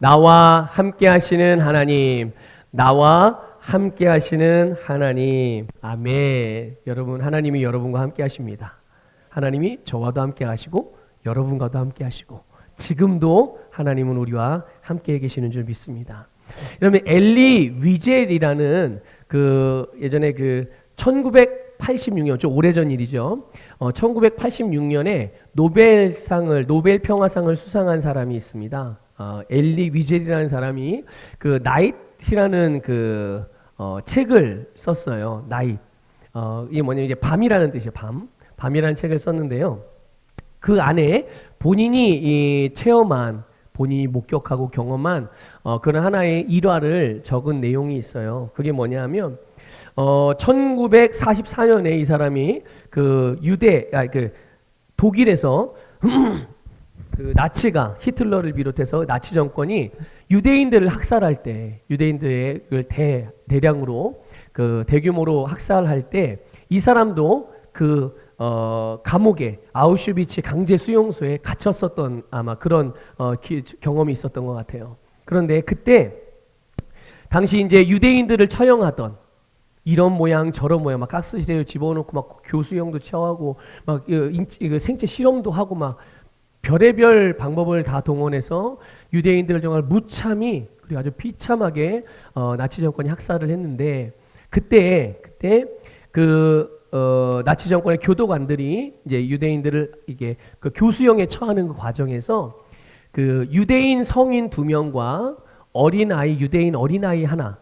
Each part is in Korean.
나와 함께 하시는 하나님, 나와 함께 하시는 하나님. 아멘. 여러분, 하나님이 여러분과 함께 하십니다. 하나님이 저와도 함께 하시고 여러분과도 함께 하시고 지금도 하나님은 우리와 함께 계시는 줄 믿습니다. 여러분, 엘리 위젤이라는 예전에 1986년, 좀 오래전 일이죠. 1986년에 노벨 평화상을 수상한 사람이 있습니다. 엘리 위젤이라는 사람이 나잇이라는 책을 썼어요. 나잇. 이게 뭐냐면 이제 밤이라는 뜻이에요. 밤이라는 책을 썼는데요. 그 안에 본인이 본인이 목격하고 경험한 그런 하나의 일화를 적은 내용이 있어요. 그게 뭐냐면 1944년에 이 사람이 독일에서 나치가 히틀러를 비롯해서 나치 정권이 유대인들을 학살할 때, 유대인들을 대량으로 대규모로 학살할 때 이 사람도 감옥에 아우슈비츠 강제 수용소에 갇혔었던 아마 그런 경험이 있었던 것 같아요. 그런데 그때 당시 이제 유대인들을 처형하던 이런 모양 저런 모양 막 가스실에 집어넣고 막 교수형도 처하고 막 생체 실험도 하고 막 별의별 방법을 다 동원해서 유대인들을 정말 무참히 그리고 아주 비참하게 나치 정권이 학살을 했는데 그때 나치 정권의 교도관들이 이제 유대인들을 이게 교수형에 처하는 그 과정에서 유대인 성인 2명과 유대인 어린아이 하나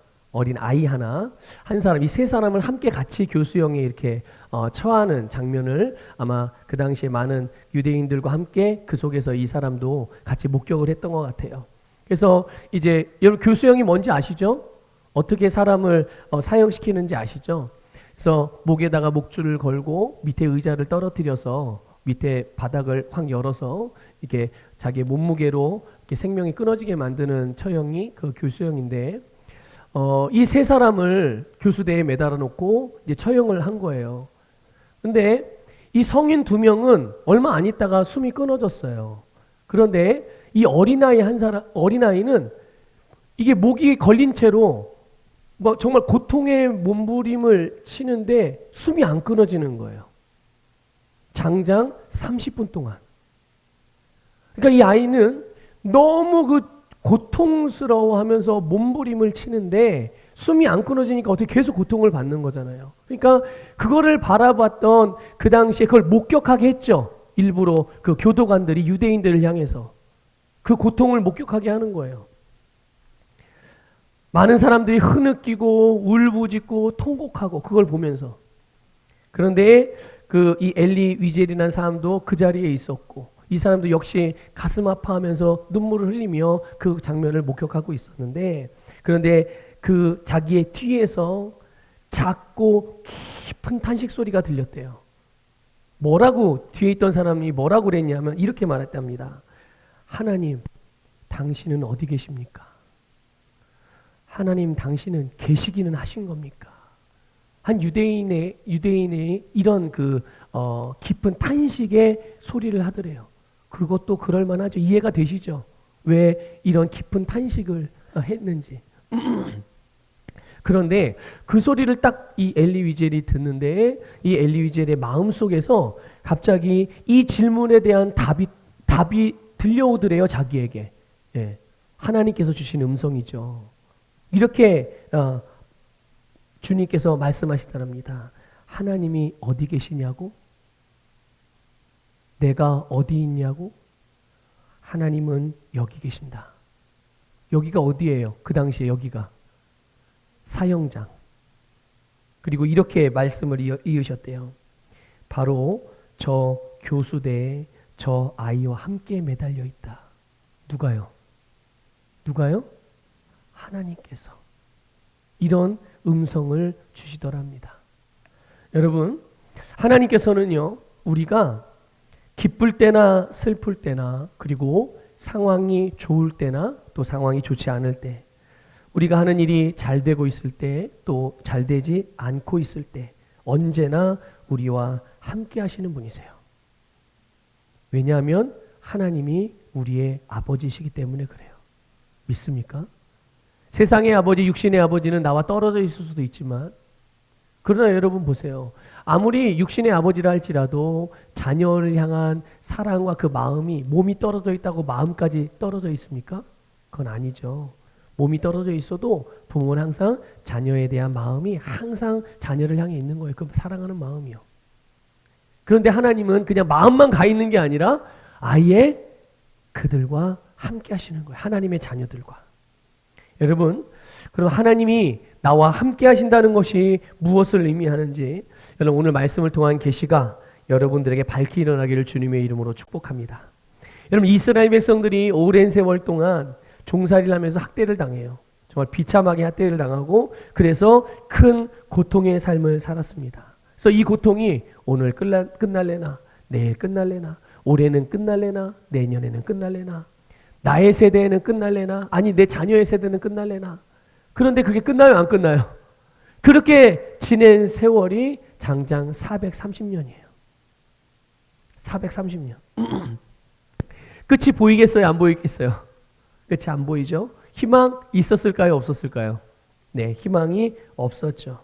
한 사람, 이 세 사람을 함께 같이 교수형에 이렇게 처하는 장면을 아마 그 당시에 많은 유대인들과 함께 그 속에서 이 사람도 같이 목격을 했던 것 같아요. 그래서 이제 여러분 교수형이 뭔지 아시죠? 어떻게 사람을 사형시키는지 아시죠? 그래서 목에다가 목줄을 걸고 밑에 의자를 떨어뜨려서 밑에 바닥을 확 열어서 이렇게 자기 몸무게로 이렇게 생명이 끊어지게 만드는 처형이 그 교수형인데 이 세 사람을 교수대에 매달아 놓고 이제 처형을 한 거예요. 근데 이 성인 2명은 얼마 안 있다가 숨이 끊어졌어요. 그런데 이 어린아이는 이게 목이 걸린 채로 뭐 정말 고통의 몸부림을 치는데 숨이 안 끊어지는 거예요. 장장 30분 동안. 그러니까 이 아이는 너무 고통스러워하면서 몸부림을 치는데 숨이 안 끊어지니까 어떻게 계속 고통을 받는 거잖아요. 그러니까 그거를 바라봤던 그 당시에 그걸 목격하게 했죠. 일부러 그 교도관들이 유대인들을 향해서 그 고통을 목격하게 하는 거예요. 많은 사람들이 흐느끼고 울부짖고 통곡하고 그걸 보면서. 그런데 이 엘리 위젤이라는 사람도 그 자리에 있었고 이 사람도 역시 가슴 아파하면서 눈물을 흘리며 그 장면을 목격하고 있었는데 그런데 그 자기의 뒤에서 작고 깊은 탄식 소리가 들렸대요. 뒤에 있던 사람이 뭐라고 그랬냐면 이렇게 말했답니다. 하나님, 당신은 어디 계십니까? 하나님, 당신은 계시기는 하신 겁니까? 한 유대인의 이런 깊은 탄식의 소리를 하더래요. 그것도 그럴 만하죠. 이해가 되시죠? 왜 이런 깊은 탄식을 했는지. 그런데 그 소리를 딱 이 엘리 위젤이 듣는데 이 엘리 위젤의 마음속에서 갑자기 이 질문에 대한 답이 들려오더래요. 자기에게. 예. 하나님께서 주신 음성이죠. 이렇게 주님께서 말씀하시더랍니다. 하나님이 어디 계시냐고? 내가 어디 있냐고? 하나님은 여기 계신다. 여기가 어디예요? 그 당시에 여기가 사형장. 그리고 이렇게 말씀을 이으셨대요. 바로 저 교수대에 저 아이와 함께 매달려 있다. 누가요? 하나님께서 이런 음성을 주시더랍니다. 여러분, 하나님께서는요, 우리가 기쁠 때나 슬플 때나 그리고 상황이 좋을 때나 또 상황이 좋지 않을 때 우리가 하는 일이 잘 되고 있을 때 또 잘 되지 않고 있을 때 언제나 우리와 함께 하시는 분이세요. 왜냐하면 하나님이 우리의 아버지시기 때문에 그래요. 믿습니까? 세상의 아버지, 육신의 아버지는 나와 떨어져 있을 수도 있지만, 그러나 여러분 보세요. 아무리 육신의 아버지라 할지라도 자녀를 향한 사랑과 그 마음이, 몸이 떨어져 있다고 마음까지 떨어져 있습니까? 그건 아니죠. 몸이 떨어져 있어도 부모는 항상 자녀에 대한 마음이 항상 자녀를 향해 있는 거예요. 그 사랑하는 마음이요. 그런데 하나님은 그냥 마음만 가 있는 게 아니라 아예 그들과 함께 하시는 거예요. 하나님의 자녀들과. 여러분, 그럼 하나님이 나와 함께 하신다는 것이 무엇을 의미하는지 여러분 오늘 말씀을 통한 계시가 여러분들에게 밝히 일어나기를 주님의 이름으로 축복합니다. 여러분, 이스라엘 백성들이 오랜 세월 동안 종살이를 하면서 학대를 당해요. 정말 비참하게 학대를 당하고 그래서 큰 고통의 삶을 살았습니다. 그래서 이 고통이 오늘 끝날래나 내일 끝날래나 올해는 끝날래나 내년에는 끝날래나 나의 세대에는 끝날래나 아니 내 자녀의 세대는 끝날래나 그런데 그게 끝나요 안 끝나요? 그렇게 지낸 세월이 장장 430년이에요. 430년. 끝이 보이겠어요 안 보이겠어요? 끝이 안 보이죠? 희망 있었을까요 없었을까요? 네, 희망이 없었죠.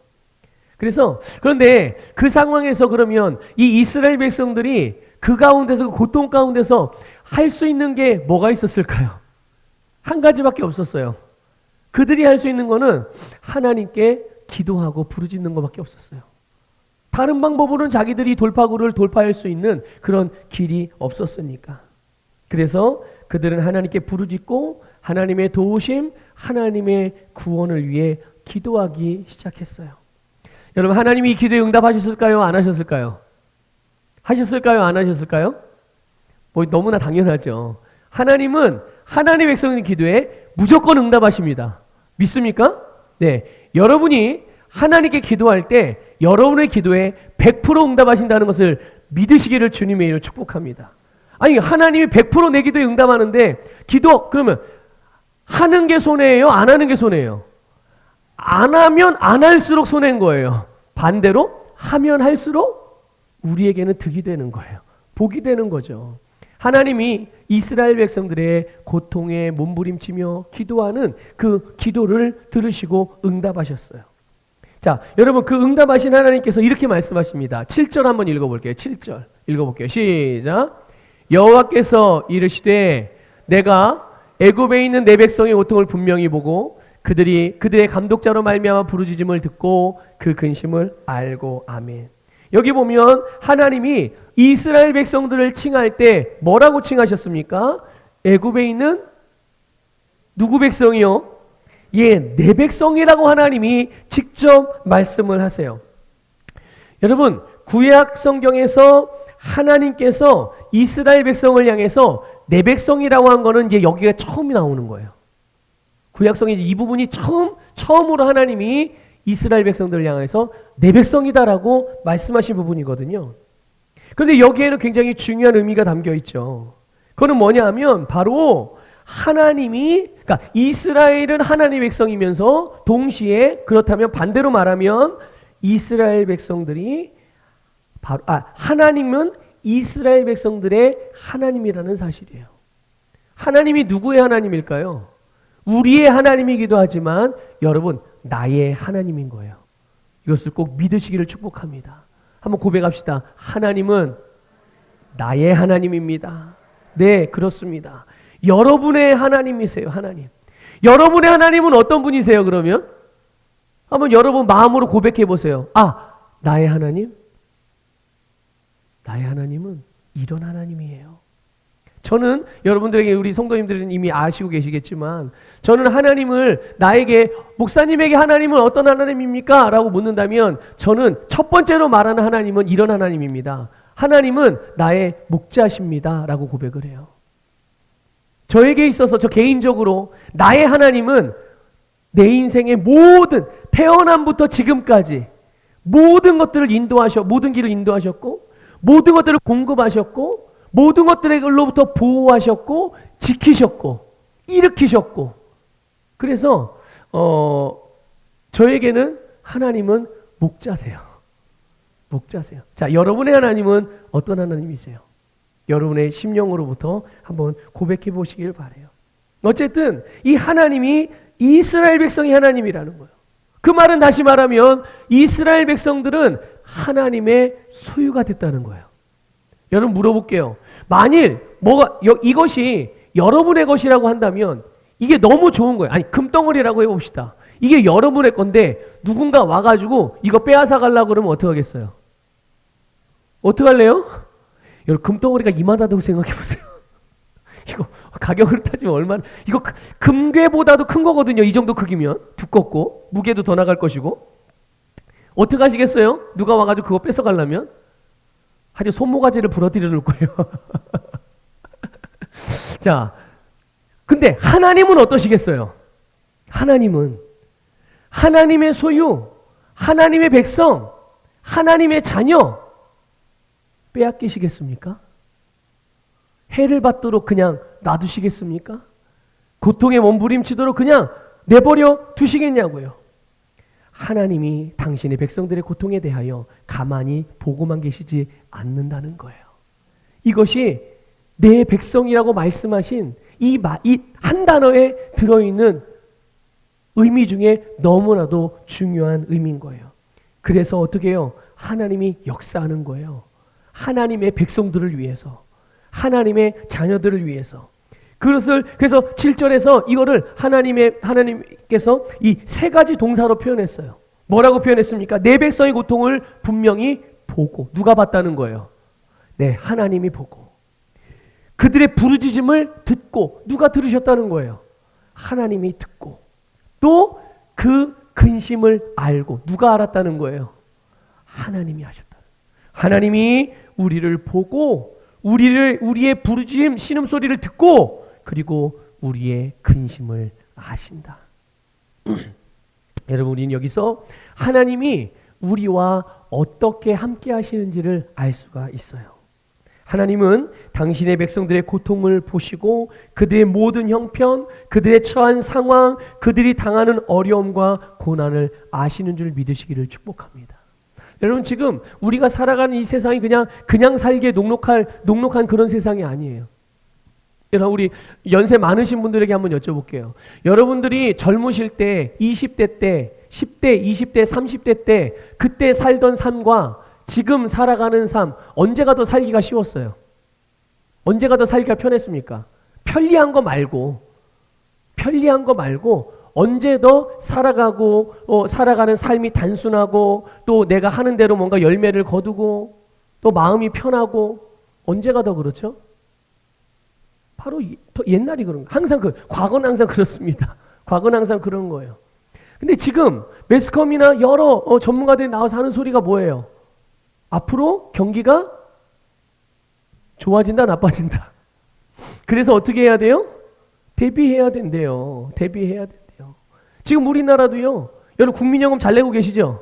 그런데 그 상황에서 그러면 이 이스라엘 백성들이 그 가운데서, 그 고통 가운데서 할 수 있는 게 뭐가 있었을까요? 한 가지밖에 없었어요. 그들이 할 수 있는 거는 하나님께 기도하고 부르짖는 것밖에 없었어요. 다른 방법으로는 자기들이 돌파구를 돌파할 수 있는 그런 길이 없었으니까. 그래서 그들은 하나님께 부르짖고 하나님의 도우심, 하나님의 구원을 위해 기도하기 시작했어요. 여러분, 하나님이 이 기도에 응답하셨을까요? 안 하셨을까요? 하셨을까요? 안 하셨을까요? 뭐 너무나 당연하죠. 하나님은 하나님의 백성의 기도에 무조건 응답하십니다. 믿습니까? 네. 여러분이 하나님께 기도할 때 여러분의 기도에 100% 응답하신다는 것을 믿으시기를 주님의 이름으로 축복합니다. 아니, 하나님이 100% 내 기도에 응답하는데 기도 그러면 하는 게 손해예요? 안 하는 게 손해예요? 안 하면 안 할수록 손해인 거예요. 반대로 하면 할수록 우리에게는 득이 되는 거예요. 복이 되는 거죠. 하나님이 이스라엘 백성들의 고통에 몸부림치며 기도하는 그 기도를 들으시고 응답하셨어요. 자, 여러분, 그 응답하신 하나님께서 이렇게 말씀하십니다. 7절 한번 읽어볼게요. 7절 읽어볼게요. 시작. 여호와께서 이르시되 내가 애굽에 있는 내 백성의 고통을 분명히 보고 그들의 감독자로 말미암아 부르짖음을 듣고 그 근심을 알고. 아멘. 여기 보면 하나님이 이스라엘 백성들을 칭할 때 뭐라고 칭하셨습니까? 애굽에 있는 누구 백성이요? 예, 내 백성이라고 하나님이 직접 말씀을 하세요. 여러분, 구약 성경에서 하나님께서 이스라엘 백성을 향해서 내 백성이라고 한 거는 이제 여기가 처음이 나오는 거예요. 구약성의 이 부분이 처음으로 하나님이 이스라엘 백성들을 향해서 내 백성이다라고 말씀하신 부분이거든요. 그런데 여기에는 굉장히 중요한 의미가 담겨 있죠. 그거는 뭐냐 하면 바로 하나님이, 그러니까 이스라엘은 하나님의 백성이면서 동시에 그렇다면 반대로 말하면 이스라엘 백성들이 하나님은 이스라엘 백성들의 하나님이라는 사실이에요. 하나님이 누구의 하나님일까요? 우리의 하나님이기도 하지만 여러분, 나의 하나님인 거예요. 이것을 꼭 믿으시기를 축복합니다. 한번 고백합시다. 하나님은 나의 하나님입니다. 네, 그렇습니다. 여러분의 하나님이세요. 하나님. 여러분의 하나님은 어떤 분이세요? 그러면 한번 여러분 마음으로 고백해 보세요. 나의 하나님? 나의 하나님은 이런 하나님이에요. 저는 여러분들에게, 우리 성도님들은 이미 아시고 계시겠지만, 저는 하나님을 나에게, 목사님에게 하나님은 어떤 하나님입니까? 라고 묻는다면 저는 첫 번째로 말하는 하나님은 이런 하나님입니다. 하나님은 나의 목자십니다 라고 고백을 해요. 저에게 있어서, 저 개인적으로 나의 하나님은 내 인생의 모든, 태어남부터 지금까지 모든 것들을 모든 길을 인도하셨고, 모든 것들을 공급하셨고, 모든 것들로부터 보호하셨고, 지키셨고, 일으키셨고. 그래서 저에게는 하나님은 목자세요. 목자세요. 자, 여러분의 하나님은 어떤 하나님이세요? 여러분의 심령으로부터 한번 고백해 보시길 바라요. 어쨌든 이 하나님이 이스라엘 백성이 하나님이라는 거예요. 그 말은 다시 말하면 이스라엘 백성들은 하나님의 소유가 됐다는 거예요. 여러분 물어볼게요. 만일 이것이 여러분의 것이라고 한다면 이게 너무 좋은 거예요. 아니 금덩어리라고 해봅시다. 이게 여러분의 건데 누군가 와가지고 이거 빼앗아 가려고 그러면 어떡하겠어요? 어떡할래요? 여러분 금덩어리가 이만하다고 생각해보세요. 이거 가격으로 따지면 얼마나, 이거 금괴보다도 큰 거거든요. 이 정도 크기면 두껍고 무게도 더 나갈 것이고. 어떻게 하시겠어요? 누가 와가지고 그거 뺏어 가려면 아주 손모가지를 부러뜨려 놓을 거예요. 자, 근데 하나님은 어떠시겠어요? 하나님은 하나님의 소유, 하나님의 백성, 하나님의 자녀 빼앗기시겠습니까? 해를 받도록 그냥 놔두시겠습니까? 고통에 몸부림치도록 그냥 내버려 두시겠냐고요. 하나님이 당신의 백성들의 고통에 대하여 가만히 보고만 계시지 않는다는 거예요. 이것이 내 백성이라고 말씀하신 이 한 단어에 들어있는 의미 중에 너무나도 중요한 의미인 거예요. 그래서 어떻게 해요? 하나님이 역사하는 거예요. 하나님의 백성들을 위해서, 하나님의 자녀들을 위해서. 그래서 7절에서 이거를 하나님께서 이 세 가지 동사로 표현했어요. 뭐라고 표현했습니까? 내 백성의 고통을 분명히 보고. 누가 봤다는 거예요? 네, 하나님이 보고. 그들의 부르짖음을 듣고. 누가 들으셨다는 거예요? 하나님이 듣고. 또 그 근심을 알고. 누가 알았다는 거예요? 하나님이 하셨다. 하나님이 우리를 보고 우리의 부르짖음, 신음소리를 듣고 그리고 우리의 근심을 아신다. 여러분, 우리는 여기서 하나님이 우리와 어떻게 함께 하시는지를 알 수가 있어요. 하나님은 당신의 백성들의 고통을 보시고 그들의 모든 형편, 그들의 처한 상황, 그들이 당하는 어려움과 고난을 아시는 줄 믿으시기를 축복합니다. 여러분, 지금 우리가 살아가는 이 세상이 그냥 살기에 녹록한 그런 세상이 아니에요. 여러분, 우리 연세 많으신 분들에게 한번 여쭤볼게요. 여러분들이 젊으실 때, 20대 때, 10대, 20대, 30대 때 그때 살던 삶과 지금 살아가는 삶, 언제가 더 살기가 쉬웠어요? 언제가 더 살기가 편했습니까? 편리한 거 말고 언제 더 살아가는 삶이 단순하고 또 내가 하는 대로 뭔가 열매를 거두고 또 마음이 편하고 언제가 더 그렇죠? 바로 더 옛날이 그런 거예요. 항상 과거는 항상 그렇습니다. 과거는 항상 그런 거예요. 근데 지금 매스컴이나 여러 전문가들이 나와서 하는 소리가 뭐예요? 앞으로 경기가 좋아진다, 나빠진다. 그래서 어떻게 해야 돼요? 대비해야 된대요. 지금 우리나라도요. 여러분 국민연금 잘 내고 계시죠?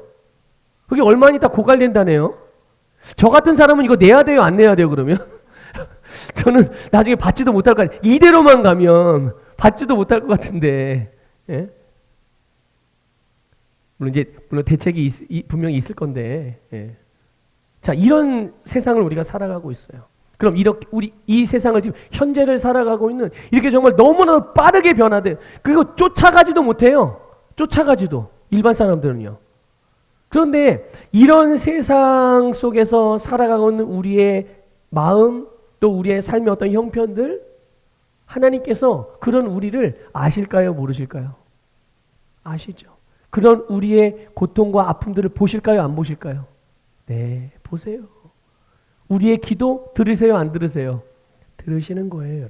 그게 얼마 있다 고갈된다네요. 저 같은 사람은 이거 내야 돼요, 안 내야 돼요, 그러면? 저는 나중에 받지도 못할 것 같아요. 이대로만 가면 받지도 못할 것 같은데. 예? 물론 대책이 분명히 있을 건데. 예. 자, 이런 세상을 우리가 살아가고 있어요. 그럼 이렇게 이 세상을 지금 현재를 살아가고 있는 이렇게 정말 너무나 빠르게 변화된, 그거 쫓아가지도 못해요. 일반 사람들은요. 그런데 이런 세상 속에서 살아가고 있는 우리의 마음, 또 우리의 삶의 어떤 형편들, 하나님께서 그런 우리를 아실까요, 모르실까요? 아시죠. 그런 우리의 고통과 아픔들을 보실까요, 안 보실까요? 네, 보세요. 우리의 기도 들으세요, 안 들으세요? 들으시는 거예요,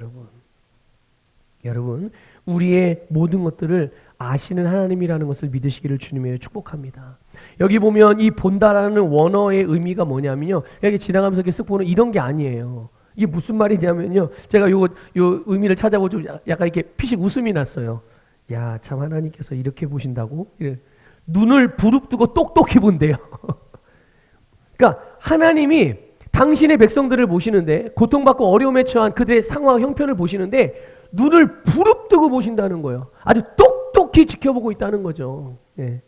여러분. 우리의 모든 것들을 아시는 하나님이라는 것을 믿으시기를 주님의 축복합니다. 여기 보면 이 본다라는 원어의 의미가 뭐냐면요. 여기 지나가면서 이렇게 쓱 보는 이런 게 아니에요. 이게 무슨 말이냐면요. 제가 요 의미를 찾아보고 좀 약간 이렇게 피식 웃음이 났어요. 야, 참 하나님께서 이렇게 보신다고? 눈을 부릅뜨고 똑똑히 본대요. 그러니까 하나님이 당신의 백성들을 보시는데, 고통받고 어려움에 처한 그들의 상황, 형편을 보시는데 눈을 부릅뜨고 보신다는 거예요. 아주 똑똑히 지켜보고 있다는 거죠. 네.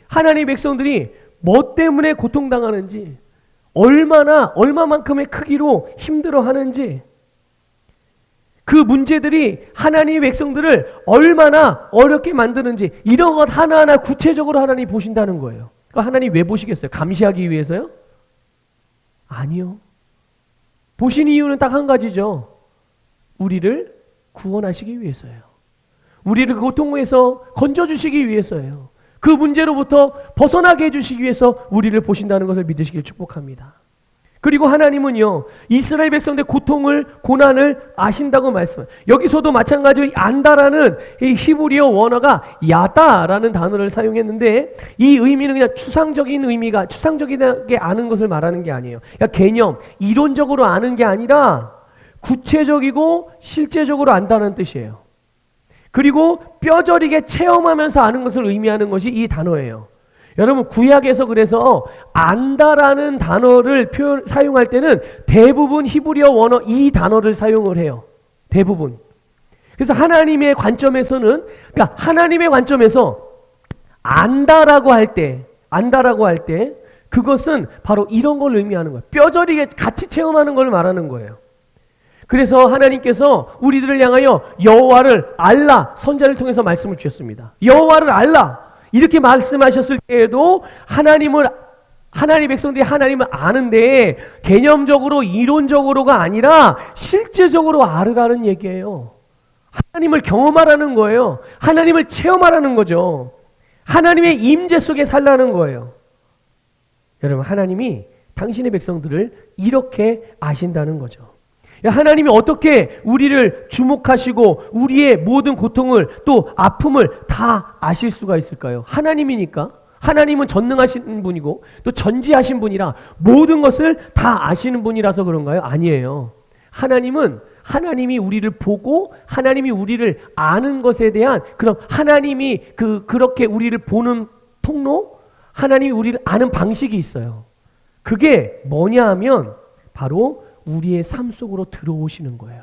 하나님의 백성들이 뭐 때문에 고통당하는지, 얼마만큼의 크기로 힘들어하는지, 그 문제들이 하나님의 백성들을 얼마나 어렵게 만드는지 이런 것 하나하나 구체적으로 하나님이 보신다는 거예요. 그러니까 하나님 왜 보시겠어요? 감시하기 위해서요? 아니요. 보신 이유는 딱 한 가지죠. 우리를 구원하시기 위해서예요. 우리를 그 고통에서 건져주시기 위해서예요. 그 문제로부터 벗어나게 해주시기 위해서 우리를 보신다는 것을 믿으시길 축복합니다. 그리고 하나님은요, 이스라엘 백성들의 고통을, 고난을 아신다고 말씀해요. 여기서도 마찬가지로 안다라는 이 히브리어 원어가 야다라는 단어를 사용했는데, 이 의미는 그냥 추상적인 의미가, 추상적이게 아는 것을 말하는 게 아니에요. 그러니까 개념, 이론적으로 아는 게 아니라 구체적이고 실제적으로 안다는 뜻이에요. 그리고 뼈저리게 체험하면서 아는 것을 의미하는 것이 이 단어예요. 여러분, 구약에서 그래서 안다라는 단어를 사용할 때는 대부분 히브리어 원어 이 단어를 사용을 해요. 대부분. 그래서 하나님의 관점에서는, 그러니까 하나님의 관점에서 안다라고 할 때 그것은 바로 이런 걸 의미하는 거예요. 뼈저리게 같이 체험하는 걸 말하는 거예요. 그래서 하나님께서 우리들을 향하여 여호와를 알라 선자를 통해서 말씀을 주셨습니다. 여호와를 알라 이렇게 말씀하셨을 때에도 하나님의 백성들이 하나님을 아는데 개념적으로 이론적으로가 아니라 실제적으로 알으라는 얘기예요. 하나님을 경험하라는 거예요. 하나님을 체험하라는 거죠. 하나님의 임재 속에 살라는 거예요. 여러분, 하나님이 당신의 백성들을 이렇게 아신다는 거죠. 하나님이 어떻게 우리를 주목하시고 우리의 모든 고통을 또 아픔을 다 아실 수가 있을까요? 하나님이니까. 하나님은 전능하신 분이고 또 전지하신 분이라 모든 것을 다 아시는 분이라서 그런가요? 아니에요. 하나님이 우리를 보고 하나님이 우리를 아는 것에 대한 그런 하나님이 그렇게 우리를 보는 통로, 하나님이 우리를 아는 방식이 있어요. 그게 뭐냐 하면 바로 우리의 삶 속으로 들어오시는 거예요.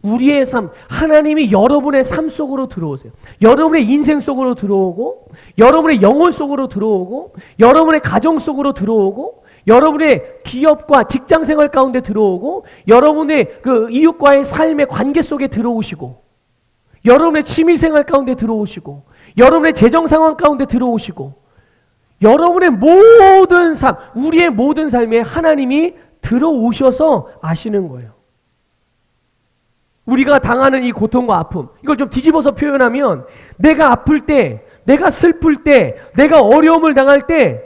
우리의 삶, 하나님이 여러분의 삶 속으로 들어오세요. 여러분의 인생 속으로 들어오고, 여러분의 영혼 속으로 들어오고, 여러분의 가정 속으로 들어오고, 여러분의 기업과 직장 생활 가운데 들어오고, 여러분의 그 이웃과의 삶의 관계 속에 들어오시고, 여러분의 취미 생활 가운데 들어오시고, 여러분의 재정 상황 가운데 들어오시고, 여러분의 모든 삶, 우리의 모든 삶에 하나님이 들어오셔서 아시는 거예요. 우리가 당하는 이 고통과 아픔, 이걸 좀 뒤집어서 표현하면 내가 아플 때, 내가 슬플 때, 내가 어려움을 당할 때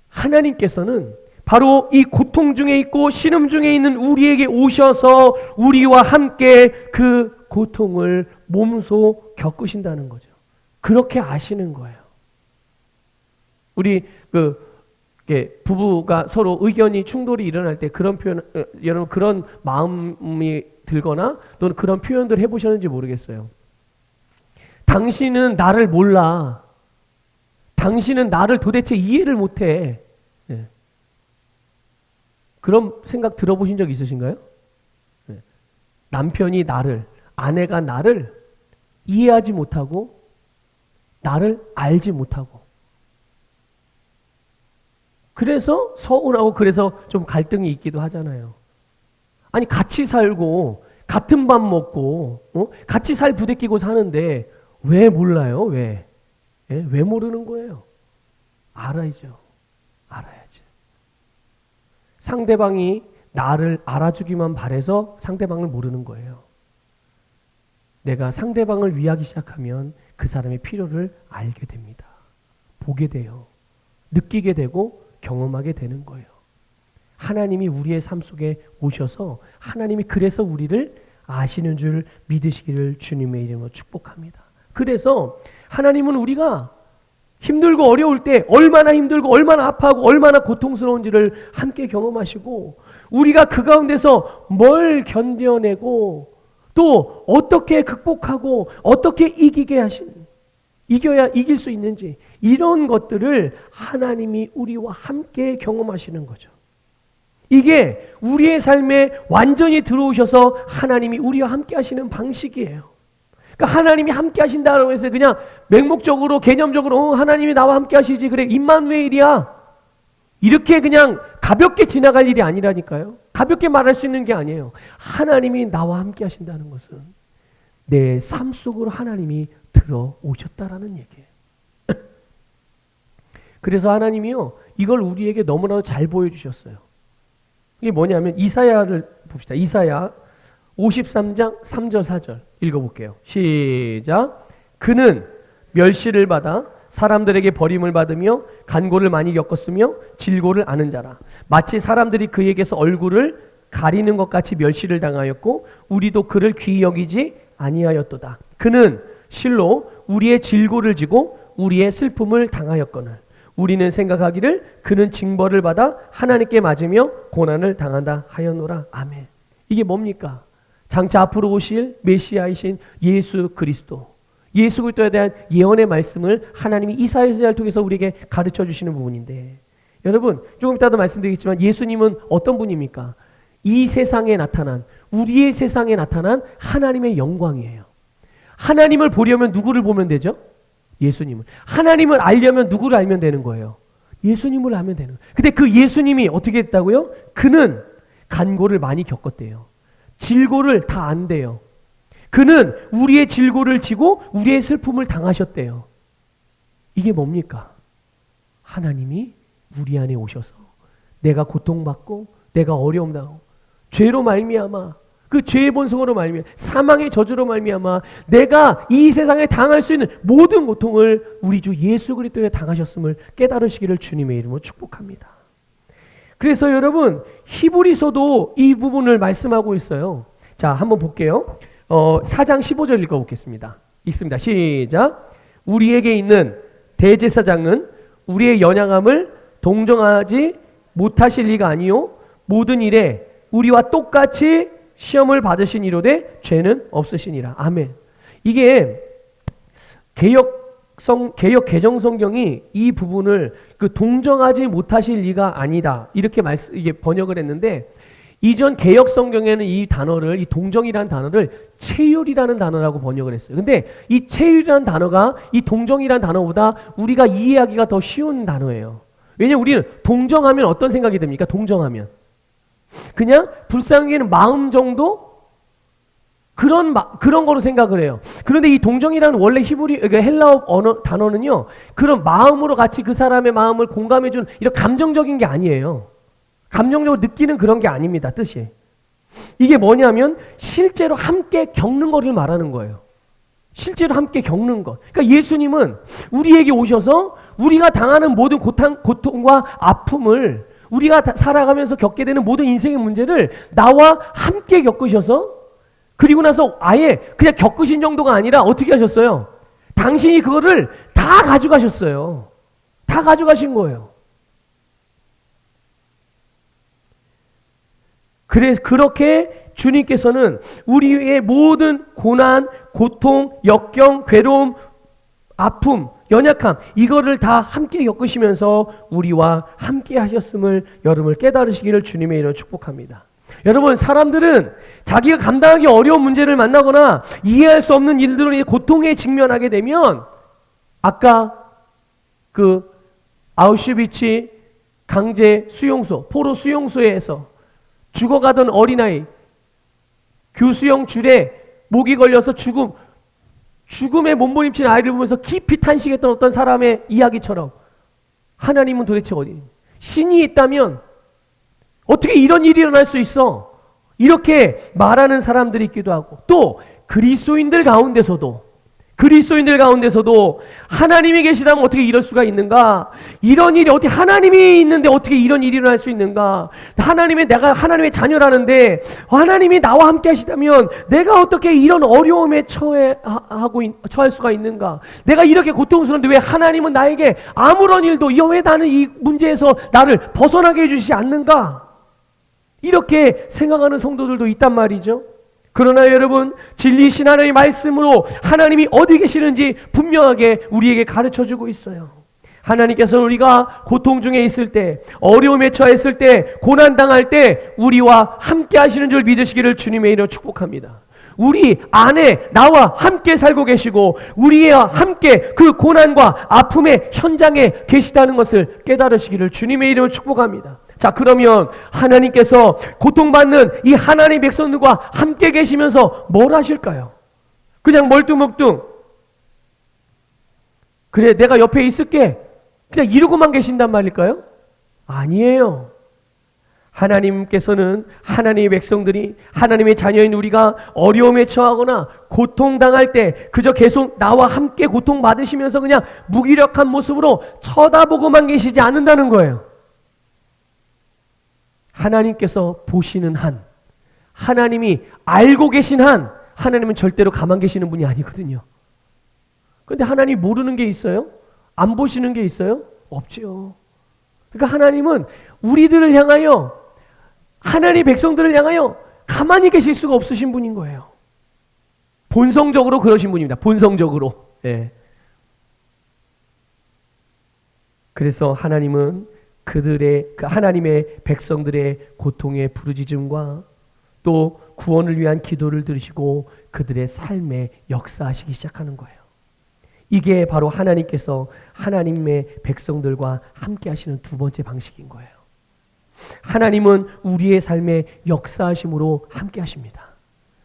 하나님께서는 바로 이 고통 중에 있고 신음 중에 있는 우리에게 오셔서 우리와 함께 그 고통을 몸소 겪으신다는 거죠. 그렇게 아시는 거예요. 우리 부부가 서로 의견이 충돌이 일어날 때 그런 표현, 여러분 그런 마음이 들거나 또는 그런 표현들 해보셨는지 모르겠어요. 당신은 나를 몰라. 당신은 나를 도대체 이해를 못해. 네. 그런 생각 들어보신 적 있으신가요? 네. 남편이 아내가 나를 이해하지 못하고 나를 알지 못하고 그래서 서운하고 그래서 좀 갈등이 있기도 하잖아요. 아니 같이 살고 같은 밥 먹고 같이 살 부대끼고 사는데 왜 몰라요? 왜? 예? 왜 모르는 거예요? 알아야죠. 알아야지. 상대방이 나를 알아주기만 바래서 상대방을 모르는 거예요. 내가 상대방을 위하기 시작하면 그 사람의 필요를 알게 됩니다. 보게 돼요. 느끼게 되고 경험하게 되는 거예요. 하나님이 우리의 삶 속에 오셔서 하나님이 그래서 우리를 아시는 줄 믿으시기를 주님의 이름으로 축복합니다. 그래서 하나님은 우리가 힘들고 어려울 때 얼마나 힘들고 얼마나 아파하고 얼마나 고통스러운지를 함께 경험하시고 우리가 그 가운데서 뭘 견뎌내고 또 어떻게 극복하고 어떻게 이겨야 이길 수 있는지 이런 것들을 하나님이 우리와 함께 경험하시는 거죠. 이게 우리의 삶에 완전히 들어오셔서 하나님이 우리와 함께 하시는 방식이에요. 그러니까 하나님이 함께 하신다고 해서 그냥 맹목적으로 개념적으로 하나님이 나와 함께 하시지 그래 임마누엘이야. 이렇게 그냥 가볍게 지나갈 일이 아니라니까요. 가볍게 말할 수 있는 게 아니에요. 하나님이 나와 함께 하신다는 것은 내 삶 속으로 하나님이 들어오셨다라는 얘기예요. 그래서 하나님이요, 이걸 우리에게 너무나도 잘 보여주셨어요. 이게 뭐냐면 이사야를 봅시다. 이사야 53장 3절 4절 읽어볼게요. 시작. 그는 멸시를 받아 사람들에게 버림을 받으며 간고를 많이 겪었으며 질고를 아는 자라. 마치 사람들이 그에게서 얼굴을 가리는 것 같이 멸시를 당하였고 우리도 그를 귀히 여기지 아니하였도다. 그는 실로 우리의 질고를 지고 우리의 슬픔을 당하였거늘 우리는 생각하기를 그는 징벌을 받아 하나님께 맞으며 고난을 당한다 하였노라. 아멘. 이게 뭡니까? 장차 앞으로 오실 메시아이신 예수 그리스도, 예수 그리스도에 대한 예언의 말씀을 하나님이 이사야를 통해서 우리에게 가르쳐 주시는 부분인데, 여러분 조금 이따도 말씀드리겠지만 예수님은 어떤 분입니까? 이 세상에 나타난, 우리의 세상에 나타난 하나님의 영광이에요. 하나님을 보려면 누구를 보면 되죠? 예수님을. 하나님을 알려면 누구를 알면 되는 거예요? 예수님을 알면 되는 거예요. 근데 그 예수님이 어떻게 했다고요? 그는 간고를 많이 겪었대요. 질고를 다 안대요. 그는 우리의 질고를 지고 우리의 슬픔을 당하셨대요. 이게 뭡니까? 하나님이 우리 안에 오셔서 내가 고통받고 내가 어려움 당하고 죄로 말미암아, 그 죄의 본성으로 말미암아, 사망의 저주로 말미암아 내가 이 세상에 당할 수 있는 모든 고통을 우리 주 예수 그리스도에 당하셨음을 깨달으시기를 주님의 이름으로 축복합니다. 그래서 여러분 히브리서도 이 부분을 말씀하고 있어요. 자, 한번 볼게요. 4장 15절 읽어보겠습니다. 읽습니다. 시작. 우리에게 있는 대제사장은 우리의 연약함을 동정하지 못하실 리가 아니요 모든 일에 우리와 똑같이 시험을 받으신 이로되 죄는 없으시니라. 아멘. 이게 개역 개정 성경이 이 부분을 그 동정하지 못하실 리가 아니다 이렇게 이게 번역을 했는데, 이전 개역 성경에는 이 단어를, 이 동정이라는 단어를 체휼이라는 단어라고 번역을 했어요. 근데 이 체휼이라는 단어가 이 동정이라는 단어보다 우리가 이해하기가 더 쉬운 단어예요. 왜냐면 우리는 동정하면 어떤 생각이 듭니까? 동정하면 그냥 불쌍히 여기는 마음 정도? 그런 거로 생각을 해요. 그런데 이 동정이라는 원래 헬라어 단어는요, 그런 마음으로 같이 그 사람의 마음을 공감해주는 이런 감정적인 게 아니에요. 감정적으로 느끼는 그런 게 아닙니다, 뜻이. 이게 뭐냐면 실제로 함께 겪는 거를 말하는 거예요. 실제로 함께 겪는 것. 그러니까 예수님은 우리에게 오셔서 우리가 당하는 모든 고통과 아픔을, 우리가 살아가면서 겪게 되는 모든 인생의 문제를 나와 함께 겪으셔서, 그리고 나서 아예 그냥 겪으신 정도가 아니라 어떻게 하셨어요? 당신이 그거를 다 가져가셨어요. 다 가져가신 거예요. 그렇게 주님께서는 우리의 모든 고난, 고통, 역경, 괴로움, 아픔, 연약함, 이거를 다 함께 겪으시면서 우리와 함께 하셨음을 여러분을 깨달으시기를 주님의 이름으로 축복합니다. 여러분, 사람들은 자기가 감당하기 어려운 문제를 만나거나 이해할 수 없는 일들로 고통에 직면하게 되면, 아까 그 아우슈비츠 강제 수용소, 포로 수용소에서 죽어가던 어린아이, 교수형 줄에 목이 걸려서 죽음에 몸부림친 아이를 보면서 깊이 탄식했던 어떤 사람의 이야기처럼, 하나님은 도대체 어디, 신이 있다면 어떻게 이런 일이 일어날 수 있어? 이렇게 말하는 사람들이 있기도 하고, 또 그리스도인들 가운데서도 하나님이 계시다면 어떻게 이럴 수가 있는가? 이런 일이 어떻게, 하나님이 있는데 어떻게 이런 일이 일어날 수 있는가? 내가 하나님의 자녀라는데 하나님이 나와 함께 하시다면 내가 어떻게 이런 어려움에 처할 수가 있는가? 내가 이렇게 고통스러운데 왜 하나님은 나에게 아무런 일도, 왜 나는 이 문제에서 나를 벗어나게 해주시지 않는가? 이렇게 생각하는 성도들도 있단 말이죠. 그러나 여러분, 진리이신 하나님의 말씀으로 하나님이 어디 계시는지 분명하게 우리에게 가르쳐주고 있어요. 하나님께서는 우리가 고통 중에 있을 때, 어려움에 처했을 때, 고난당할 때 우리와 함께 하시는 줄 믿으시기를 주님의 이름으로 축복합니다. 우리 안에 나와 함께 살고 계시고 우리와 함께 그 고난과 아픔의 현장에 계시다는 것을 깨달으시기를 주님의 이름으로 축복합니다. 자, 그러면 하나님께서 고통받는 이 하나님의 백성들과 함께 계시면서 뭘 하실까요? 그냥 멀뚱멀뚱 그래 내가 옆에 있을게 그냥 이러고만 계신단 말일까요? 아니에요. 하나님께서는 하나님의 백성들이 하나님의 자녀인 우리가 어려움에 처하거나 고통당할 때 그저 계속 나와 함께 고통받으시면서 그냥 무기력한 모습으로 쳐다보고만 계시지 않는다는 거예요. 하나님께서 보시는 한, 하나님이 알고 계신 한, 하나님은 절대로 가만 계시는 분이 아니거든요. 그런데 하나님이 모르는 게 있어요? 안 보시는 게 있어요? 없지요. 그러니까 하나님은 우리들을 향하여, 하나님의 백성들을 향하여 가만히 계실 수가 없으신 분인 거예요. 본성적으로 그러신 분입니다. 본성적으로. 예. 그래서 하나님은 하나님의 백성들의 고통의 부르짖음과 또 구원을 위한 기도를 들으시고 그들의 삶에 역사하시기 시작하는 거예요. 이게 바로 하나님께서 하나님의 백성들과 함께 하시는 두 번째 방식인 거예요. 하나님은 우리의 삶에 역사하심으로 함께 하십니다.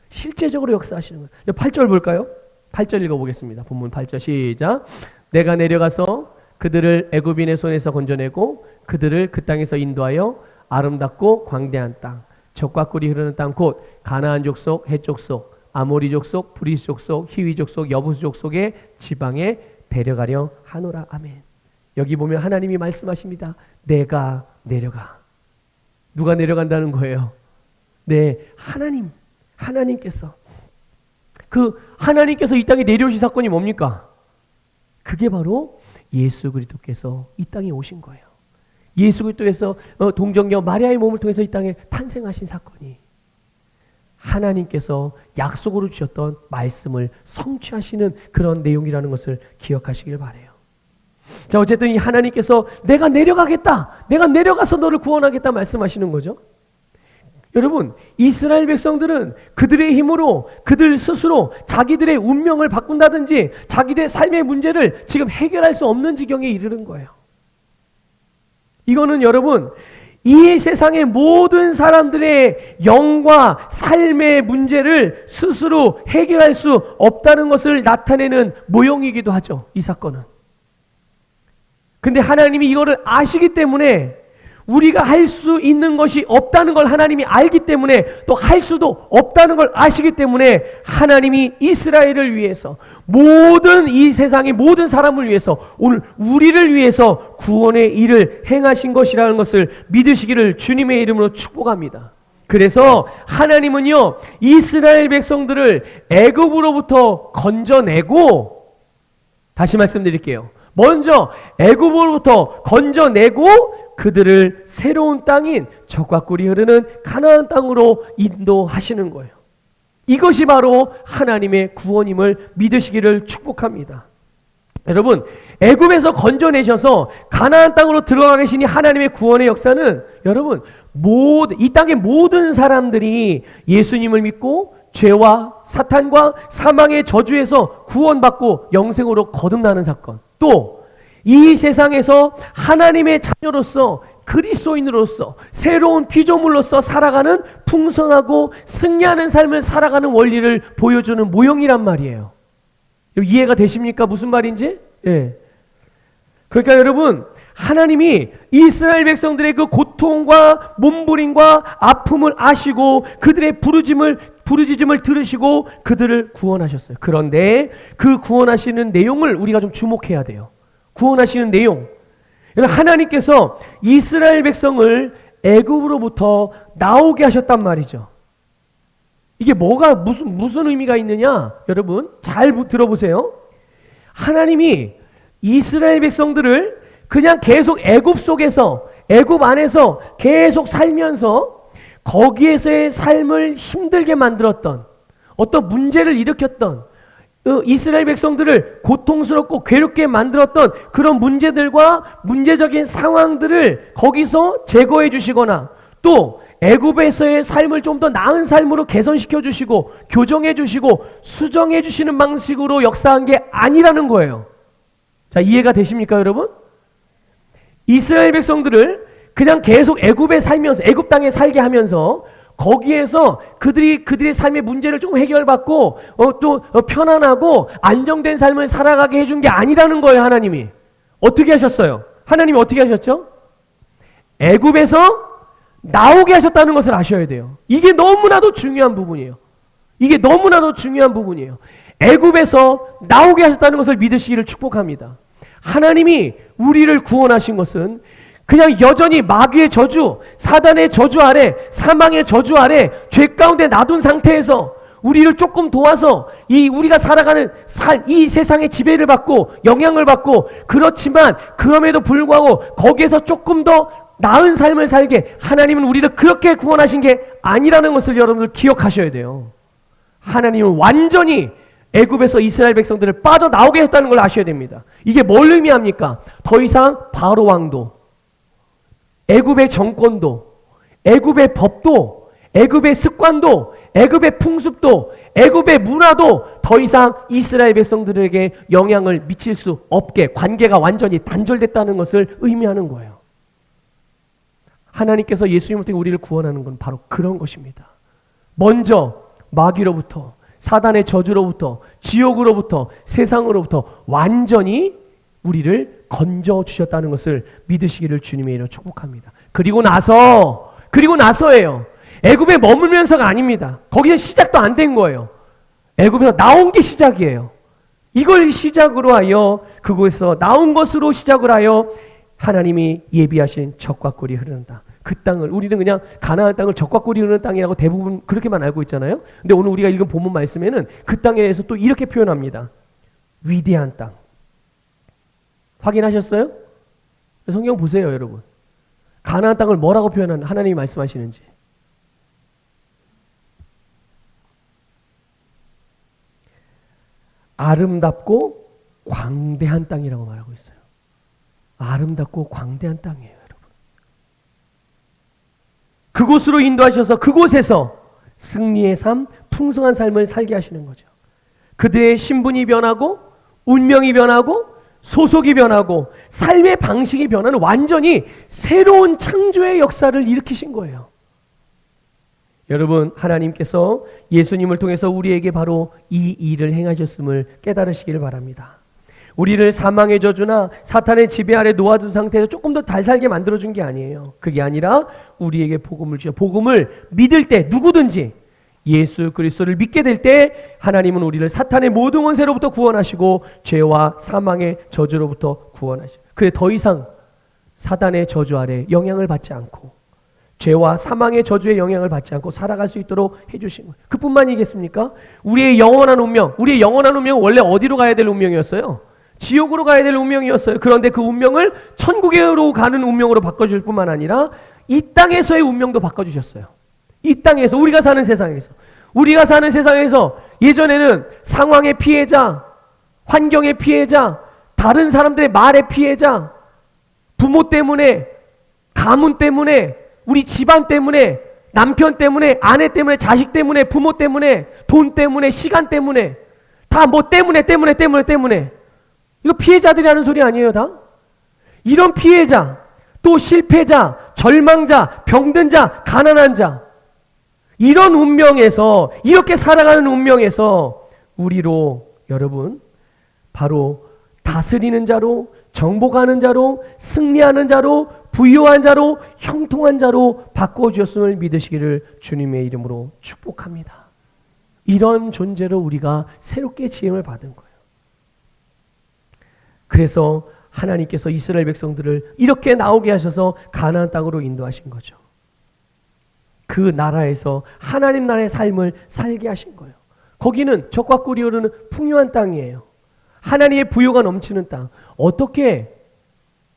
실제적으로 역사하시는 거예요. 8절 볼까요? 8절 읽어보겠습니다. 본문 8절 시작. 내가 내려가서 그들을 애굽인의 손에서 건져내고 그들을 그 땅에서 인도하여 아름답고 광대한 땅, 젖과 꿀이 흐르는 땅 곧 가나안 족속, 헷 족속, 아모리 족속, 브리스 족속, 히위 족속, 여부스 족속의 지방에 데려가려 하노라. 아멘. 여기 보면 하나님이 말씀하십니다. 내가 내려가. 누가 내려간다는 거예요? 네, 하나님께서. 그 하나님께서 이 땅에 내려오신 사건이 뭡니까? 그게 바로 예수 그리스도께서 이 땅에 오신 거예요. 예수 그리스도께서 동정녀 마리아의 몸을 통해서 이 땅에 탄생하신 사건이 하나님께서 약속으로 주셨던 말씀을 성취하시는 그런 내용이라는 것을 기억하시길 바라요. 자, 어쨌든 이 하나님께서 내가 내려가겠다, 내가 내려가서 너를 구원하겠다 말씀하시는 거죠. 여러분, 이스라엘 백성들은 그들의 힘으로 그들 스스로 자기들의 운명을 바꾼다든지 자기들의 삶의 문제를 지금 해결할 수 없는 지경에 이르는 거예요. 이거는 여러분, 이 세상의 모든 사람들의 영과 삶의 문제를 스스로 해결할 수 없다는 것을 나타내는 모형이기도 하죠. 이 사건은. 근데 하나님이 이거를 아시기 때문에 우리가 할 수 있는 것이 없다는 걸 하나님이 알기 때문에 또 할 수도 없다는 걸 아시기 때문에 하나님이 이스라엘을 위해서 모든 이 세상의 모든 사람을 위해서 오늘 우리를 위해서 구원의 일을 행하신 것이라는 것을 믿으시기를 주님의 이름으로 축복합니다. 그래서 하나님은요 이스라엘 백성들을 애굽으로부터 건져내고, 다시 말씀드릴게요. 먼저 애굽으로부터 건져내고 그들을 새로운 땅인 젖과 꿀이 흐르는 가나안 땅으로 인도하시는 거예요. 이것이 바로 하나님의 구원임을 믿으시기를 축복합니다. 여러분, 애굽에서 건져내셔서 가나안 땅으로 들어가 계시니 하나님의 구원의 역사는 여러분 이 땅의 모든 사람들이 예수님을 믿고 죄와 사탄과 사망의 저주에서 구원받고 영생으로 거듭나는 사건, 또 이 세상에서 하나님의 자녀로서 그리스도인으로서 새로운 피조물로서 살아가는 풍성하고 승리하는 삶을 살아가는 원리를 보여주는 모형이란 말이에요. 이해가 되십니까? 무슨 말인지? 예. 그러니까 여러분, 하나님이 이스라엘 백성들의 그 고통과 몸부림과 아픔을 아시고 그들의 부르짖음을 들으시고 그들을 구원하셨어요. 그런데 그 구원하시는 내용을 우리가 좀 주목해야 돼요. 구원하시는 내용. 하나님께서 이스라엘 백성을 애굽으로부터 나오게 하셨단 말이죠. 이게 뭐가 무슨 의미가 있느냐? 여러분 잘 들어보세요. 하나님이 이스라엘 백성들을 그냥 계속 애굽 속에서, 애굽 안에서 계속 살면서 거기에서의 삶을 힘들게 만들었던, 어떤 문제를 일으켰던, 이스라엘 백성들을 고통스럽고 괴롭게 만들었던 그런 문제들과 문제적인 상황들을 거기서 제거해 주시거나, 또 애굽에서의 삶을 좀 더 나은 삶으로 개선시켜 주시고 교정해 주시고 수정해 주시는 방식으로 역사한 게 아니라는 거예요. 자, 이해가 되십니까, 여러분? 이스라엘 백성들을 그냥 계속 애굽에 살면서 애굽 땅에 살게 하면서 거기에서 그들의 삶의 문제를 좀 해결받고 또 편안하고 안정된 삶을 살아가게 해준 게 아니라는 거예요. 하나님이 어떻게 하셨어요? 하나님이 어떻게 하셨죠? 애굽에서 나오게 하셨다는 것을 아셔야 돼요. 이게 너무나도 중요한 부분이에요. 이게 너무나도 중요한 부분이에요. 애굽에서 나오게 하셨다는 것을 믿으시기를 축복합니다. 하나님이 우리를 구원하신 것은 그냥 여전히 마귀의 저주, 사단의 저주 아래, 사망의 저주 아래 죄 가운데 놔둔 상태에서 우리를 조금 도와서 우리가 살아가는 이 세상의 지배를 받고 영향을 받고, 그렇지만 그럼에도 불구하고 거기에서 조금 더 나은 삶을 살게 하나님은 우리를 그렇게 구원하신 게 아니라는 것을 여러분들 기억하셔야 돼요. 하나님은 완전히 애굽에서 이스라엘 백성들을 빠져나오게 했다는 걸 아셔야 됩니다. 이게 뭘 의미합니까? 더 이상 바로 왕도, 애굽의 정권도, 애굽의 법도, 애굽의 습관도, 애굽의 풍습도, 애굽의 문화도 더 이상 이스라엘 백성들에게 영향을 미칠 수 없게 관계가 완전히 단절됐다는 것을 의미하는 거예요. 하나님께서 예수님을 통해 우리를 구원하는 건 바로 그런 것입니다. 먼저 마귀로부터, 사단의 저주로부터, 지옥으로부터, 세상으로부터 완전히 우리를 건져주셨다는 것을 믿으시기를 주님의 이름으로 축복합니다. 그리고 나서예요. 애굽에 머물면서가 아닙니다. 거기서 시작도 안 된 거예요. 애굽에서 나온 게 시작이에요. 이걸 시작으로 하여, 그곳에서 나온 것으로 시작을 하여 하나님이 예비하신 젖과 꿀이 흐르는 땅, 그 땅을 우리는 그냥 가나안 땅을 젖과 꿀이 흐르는 땅이라고 대부분 그렇게만 알고 있잖아요. 근데 오늘 우리가 읽은 본문 말씀에는 그 땅에 대해서 또 이렇게 표현합니다. 위대한 땅. 확인하셨어요? 성경 보세요, 여러분. 가나안 땅을 뭐라고 표현하는 하나님이 말씀하시는지. 아름답고 광대한 땅이라고 말하고 있어요. 아름답고 광대한 땅이에요, 여러분. 그곳으로 인도하셔서 그곳에서 승리의 삶, 풍성한 삶을 살게 하시는 거죠. 그들의 신분이 변하고 운명이 변하고 소속이 변하고 삶의 방식이 변하는 완전히 새로운 창조의 역사를 일으키신 거예요. 여러분, 하나님께서 예수님을 통해서 우리에게 바로 이 일을 행하셨음을 깨달으시기를 바랍니다. 우리를 사망의 저주나 사탄의 지배 아래 놓아둔 상태에서 조금 더 잘 살게 만들어준 게 아니에요. 그게 아니라 우리에게 복음을 주셔. 복음을 믿을 때 누구든지 예수 그리스도를 믿게 될 때 하나님은 우리를 사탄의 모든 원세로부터 구원하시고 죄와 사망의 저주로부터 구원하시고, 그래 더 이상 사단의 저주 아래 영향을 받지 않고 죄와 사망의 저주의 영향을 받지 않고 살아갈 수 있도록 해주신 거예요. 그뿐만이겠습니까? 우리의 영원한 운명은 원래 어디로 가야 될 운명이었어요? 지옥으로 가야 될 운명이었어요. 그런데 그 운명을 천국으로 가는 운명으로 바꿔줄 뿐만 아니라 이 땅에서의 운명도 바꿔주셨어요. 이 땅에서, 우리가 사는 세상에서 예전에는 상황의 피해자, 환경의 피해자, 다른 사람들의 말의 피해자, 부모 때문에, 가문 때문에, 우리 집안 때문에, 남편 때문에, 아내 때문에, 자식 때문에, 부모 때문에, 돈 때문에, 시간 때문에, 다 뭐 때문에 이거 피해자들이 하는 소리 아니에요, 다? 이런 피해자, 또 실패자, 절망자, 병든 자, 가난한 자, 이런 운명에서, 이렇게 살아가는 운명에서 우리로, 여러분, 바로 다스리는 자로, 정복하는 자로, 승리하는 자로, 부유한 자로, 형통한 자로 바꿔주셨음을 믿으시기를 주님의 이름으로 축복합니다. 이런 존재로 우리가 새롭게 지음을 받은 거예요. 그래서 하나님께서 이스라엘 백성들을 이렇게 나오게 하셔서 가나안 땅으로 인도하신 거죠. 그 나라에서 하나님 나라의 삶을 살게 하신 거예요. 거기는 젖과 꿀이 흐르는 풍요한 땅이에요. 하나님의 부요가 넘치는 땅. 어떻게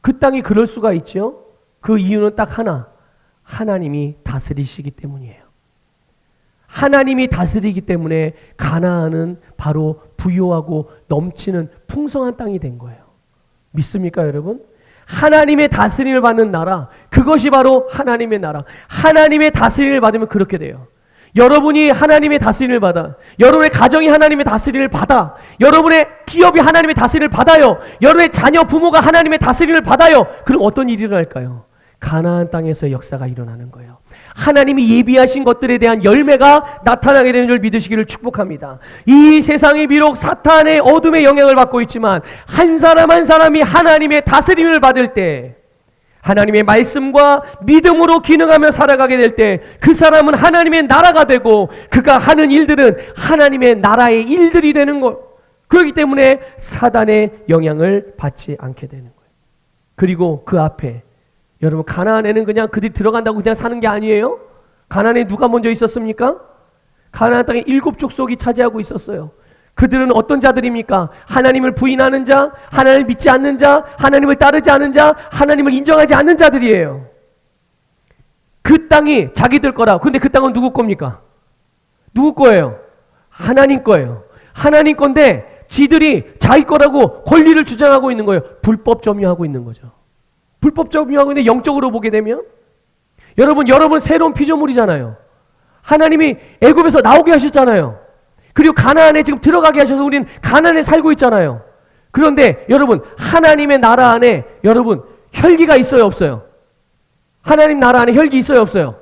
그 땅이 그럴 수가 있죠? 그 이유는 딱 하나. 하나님이 다스리시기 때문이에요. 하나님이 다스리기 때문에 가나안은 바로 부요하고 넘치는 풍성한 땅이 된 거예요. 믿습니까, 여러분? 하나님의 다스림을 받는 나라, 그것이 바로 하나님의 나라. 하나님의 다스림을 받으면 그렇게 돼요. 여러분이 하나님의 다스림을 받아, 여러분의 가정이 하나님의 다스림을 받아, 여러분의 기업이 하나님의 다스림을 받아요, 여러분의 자녀 부모가 하나님의 다스림을 받아요. 그럼 어떤 일이 일어날까요? 가나안 땅에서의 역사가 일어나는 거예요. 하나님이 예비하신 것들에 대한 열매가 나타나게 되는 줄 믿으시기를 축복합니다. 이 세상이 비록 사탄의 어둠의 영향을 받고 있지만 한 사람 한 사람이 하나님의 다스림을 받을 때, 하나님의 말씀과 믿음으로 기능하며 살아가게 될 때 그 사람은 하나님의 나라가 되고 그가 하는 일들은 하나님의 나라의 일들이 되는 것. 그렇기 때문에 사단의 영향을 받지 않게 되는 거예요. 그리고 그 앞에 여러분, 가나안에는 그냥 그들이 들어간다고 그냥 사는 게 아니에요. 가나안에 누가 먼저 있었습니까? 가나안 땅에 7 족속이 차지하고 있었어요. 그들은 어떤 자들입니까? 하나님을 부인하는 자, 하나님을 믿지 않는 자, 하나님을 따르지 않는 자, 하나님을 인정하지 않는 자들이에요. 그 땅이 자기들 거라. 근데 그 땅은 누구 겁니까? 누구 거예요? 하나님 거예요. 하나님 건데 지들이 자기 거라고 권리를 주장하고 있는 거예요. 불법 점유하고 있는 거죠. 불법 점유하고 있는데 영적으로 보게 되면 여러분 새로운 피조물이잖아요. 하나님이 애굽에서 나오게 하셨잖아요. 그리고 가나안에 지금 들어가게 하셔서 우리는 가나안에 살고 있잖아요. 그런데 여러분, 하나님의 나라 안에 여러분 혈기가 있어요, 없어요? 하나님 나라 안에 혈기 있어요, 없어요?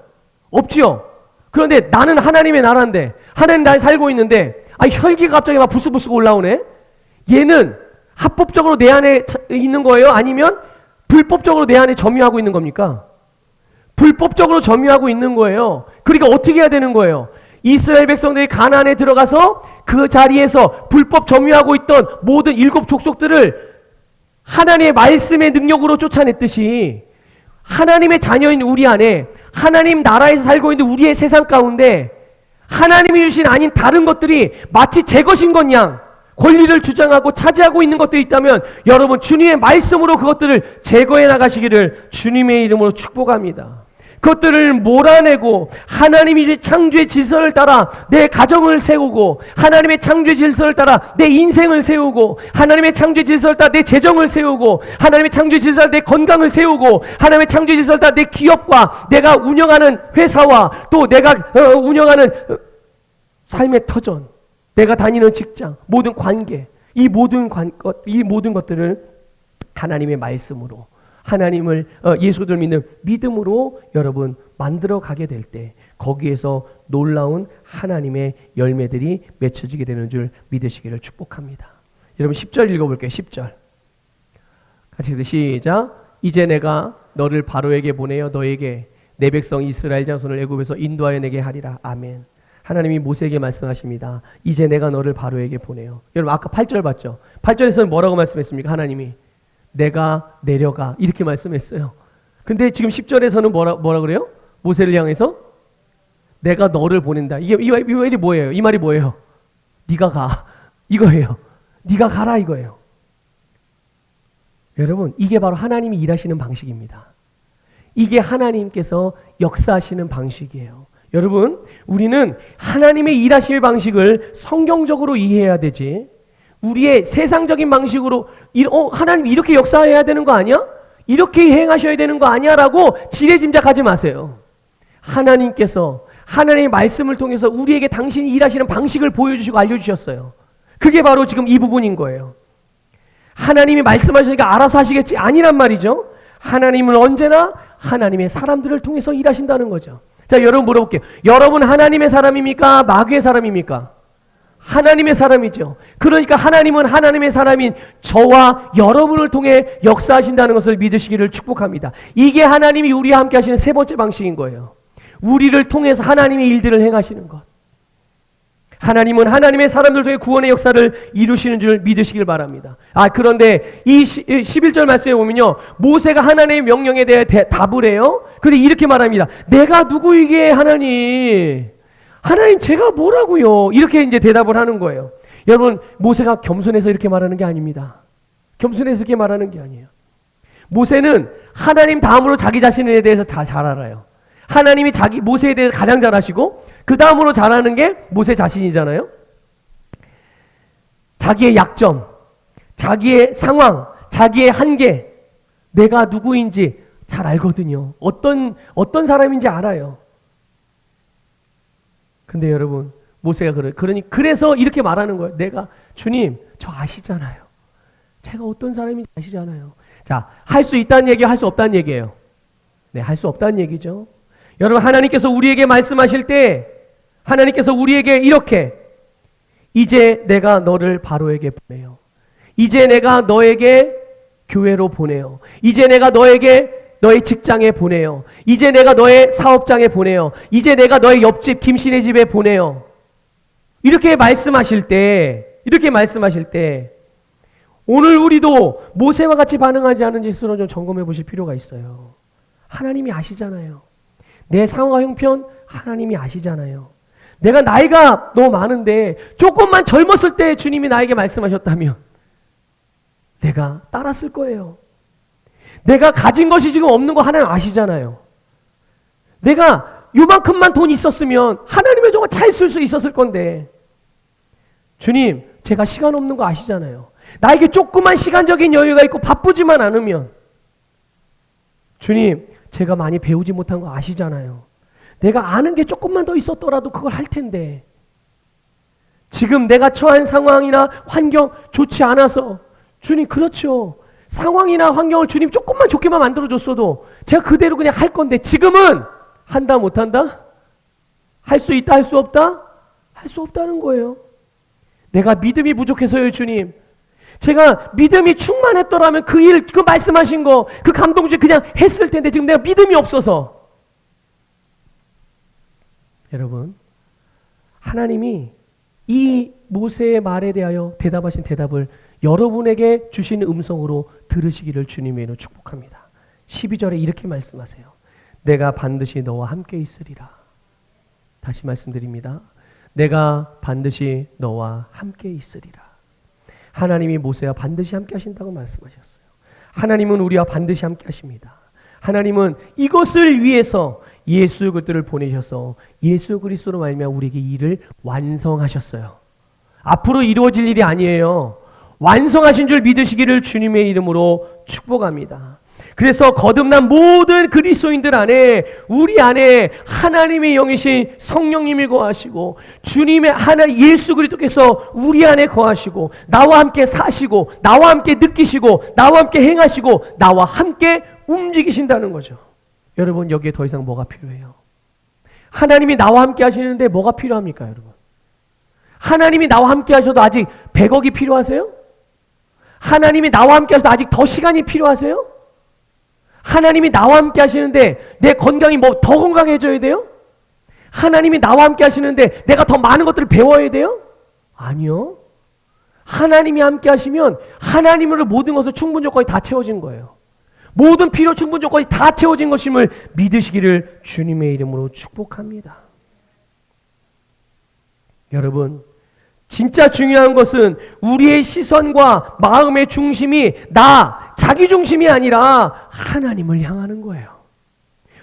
없지요. 그런데 나는 하나님의 나라인데, 하나님 나라에 살고 있는데 혈기가 갑자기 막 부스부스 올라오네. 얘는 합법적으로 내 안에 있는 거예요? 아니면 불법적으로 내 안에 점유하고 있는 겁니까? 불법적으로 점유하고 있는 거예요. 그러니까 어떻게 해야 되는 거예요? 이스라엘 백성들이 가나안에 들어가서 그 자리에서 불법 점유하고 있던 모든 7 족속들을 하나님의 말씀의 능력으로 쫓아냈듯이 하나님의 자녀인 우리 안에, 하나님 나라에서 살고 있는 우리의 세상 가운데 하나님이 주신 아닌 다른 것들이 마치 제 것인 것 양 권리를 주장하고 차지하고 있는 것들이 있다면 여러분, 주님의 말씀으로 그것들을 제거해 나가시기를 주님의 이름으로 축복합니다. 그것들을 몰아내고 하나님이 창조의 질서를 따라 내 가정을 세우고, 하나님의 창조의 질서를 따라 내 인생을 세우고, 하나님의 창조의 질서를 따라 내 재정을 세우고, 하나님의 창조의 질서를 따라 내 건강을 세우고, 하나님의 창조의 질서를 따라 내 기업과 내가 운영하는 회사와 또 내가 운영하는 삶의 터전, 내가 다니는 직장, 모든 관계, 이 모든 것들을 하나님의 말씀으로, 하나님을 예수를 믿는 믿음으로 여러분 만들어 가게 될 때 거기에서 놀라운 하나님의 열매들이 맺혀지게 되는 줄 믿으시기를 축복합니다. 여러분 10절 읽어볼게요. 10절 같이 시작. 이제 내가 너를 바로에게 보내어 너에게 내 백성 이스라엘 자손을 애굽에서 인도하여 내게 하리라. 아멘. 하나님이 모세에게 말씀하십니다. 이제 내가 너를 바로에게 보내요. 여러분 아까 8절 봤죠? 8절에서는 뭐라고 말씀했습니까? 하나님이 내가 내려가 이렇게 말씀했어요. 근데 지금 10절에서는 뭐라 그래요? 모세를 향해서 내가 너를 보낸다. 이 말이 뭐예요? 이 말이 뭐예요? 네가 가 이거예요. 네가 가라 이거예요. 여러분 이게 바로 하나님이 일하시는 방식입니다. 이게 하나님께서 역사하시는 방식이에요. 여러분 우리는 하나님의 일하실 방식을 성경적으로 이해해야 되지, 우리의 세상적인 방식으로 하나님 이렇게 역사해야 되는 거 아니야? 이렇게 행하셔야 되는 거 아니야? 라고 지레짐작하지 마세요. 하나님께서 하나님의 말씀을 통해서 우리에게 당신이 일하시는 방식을 보여주시고 알려주셨어요. 그게 바로 지금 이 부분인 거예요. 하나님이 말씀하시니까 알아서 하시겠지 아니란 말이죠. 하나님은 언제나 하나님의 사람들을 통해서 일하신다는 거죠. 자, 여러분 물어볼게요. 여러분 하나님의 사람입니까? 마귀의 사람입니까? 하나님의 사람이죠. 그러니까 하나님은 하나님의 사람인 저와 여러분을 통해 역사하신다는 것을 믿으시기를 축복합니다. 이게 하나님이 우리와 함께 하시는 세 번째 방식인 거예요. 우리를 통해서 하나님의 일들을 행하시는 것. 하나님은 하나님의 사람들 통해 구원의 역사를 이루시는 줄 믿으시길 바랍니다. 그런데 이 11절 말씀에 보면요, 모세가 하나님의 명령에 대해 답을 해요. 그런데 이렇게 말합니다. 내가 누구이기에 하나님 제가 뭐라고요? 이렇게 이제 대답을 하는 거예요. 여러분 모세가 겸손해서 이렇게 말하는 게 아닙니다. 겸손해서 이렇게 말하는 게 아니에요. 모세는 하나님 다음으로 자기 자신에 대해서 잘 알아요. 하나님이 모세에 대해서 가장 잘 아시고 그 다음으로 잘 아는 게 모세 자신이잖아요. 자기의 약점, 자기의 상황, 자기의 한계, 내가 누구인지 잘 알거든요. 어떤 사람인지 알아요. 근데 여러분, 모세가 그래서 이렇게 말하는 거예요. 내가, 주님, 저 아시잖아요. 제가 어떤 사람인지 아시잖아요. 자, 할 수 있다는 얘기예요? 할 수 없다는 얘기예요? 네, 할 수 없다는 얘기죠. 여러분, 하나님께서 우리에게 말씀하실 때, 하나님께서 우리에게 이렇게, 이제 내가 너를 바로에게 보내요. 이제 내가 너에게 교회로 보내요. 이제 내가 너에게 너의 직장에 보내요. 이제 내가 너의 사업장에 보내요. 이제 내가 너의 옆집 김씨네 집에 보내요. 이렇게 말씀하실 때 오늘 우리도 모세와 같이 반응하지 않은지 스스로 좀 점검해 보실 필요가 있어요. 하나님이 아시잖아요. 내 상황과 형편 하나님이 아시잖아요. 내가 나이가 너무 많은데 조금만 젊었을 때 주님이 나에게 말씀하셨다면 내가 따랐을 거예요. 내가 가진 것이 지금 없는 거 하나님 아시잖아요. 내가 요만큼만 돈 있었으면 하나님을 정말 잘 쓸 수 있었을 건데 주님, 제가 시간 없는 거 아시잖아요. 나에게 조그만 시간적인 여유가 있고 바쁘지만 않으면 주님, 제가 많이 배우지 못한 거 아시잖아요. 내가 아는 게 조금만 더 있었더라도 그걸 할 텐데 지금 내가 처한 상황이나 환경 좋지 않아서 주님, 그렇죠. 상황이나 환경을 주님 조금만 좋게만 만들어줬어도 제가 그대로 그냥 할 건데 지금은 한다 못한다? 할 수 있다 할 수 없다? 할 수 없다는 거예요. 내가 믿음이 부족해서요, 주님. 제가 믿음이 충만했더라면 그 일, 그 말씀하신 거, 그 감동주의 그냥 했을 텐데 지금 내가 믿음이 없어서. 여러분, 하나님이 이 모세의 말에 대하여 대답하신 대답을 여러분에게 주시는 음성으로 들으시기를 주님의 이름으로 축복합니다. 12절에 이렇게 말씀하세요. 내가 반드시 너와 함께 있으리라. 다시 말씀드립니다. 내가 반드시 너와 함께 있으리라. 하나님이 모세와 반드시 함께 하신다고 말씀하셨어요. 하나님은 우리와 반드시 함께 하십니다. 하나님은 이것을 위해서 예수 그리스도를 보내셔서 예수 그리스도로 말미암아 우리에게 이 일을 완성하셨어요. 앞으로 이루어질 일이 아니에요. 완성하신 줄 믿으시기를 주님의 이름으로 축복합니다. 그래서 거듭난 모든 그리스도인들 안에 우리 안에 하나님의 영이신 성령님이 거하시고 주님의 하나 예수 그리스도께서 우리 안에 거하시고 나와 함께 사시고 나와 함께 느끼시고 나와 함께 행하시고 나와 함께 움직이신다는 거죠. 여러분, 여기에 더 이상 뭐가 필요해요? 하나님이 나와 함께 하시는데 뭐가 필요합니까, 여러분? 하나님이 나와 함께 하셔도 아직 100억이 필요하세요? 하나님이 나와 함께 하셔도 아직 더 시간이 필요하세요? 하나님이 나와 함께 하시는데 내 건강이 뭐 더 건강해져야 돼요? 하나님이 나와 함께 하시는데 내가 더 많은 것들을 배워야 돼요? 아니요. 하나님이 함께 하시면 하나님으로 모든 것을 충분 조건이 다 채워진 거예요. 모든 필요 충분 조건이 다 채워진 것임을 믿으시기를 주님의 이름으로 축복합니다. 여러분, 진짜 중요한 것은 우리의 시선과 마음의 중심이 자기 중심이 아니라 하나님을 향하는 거예요.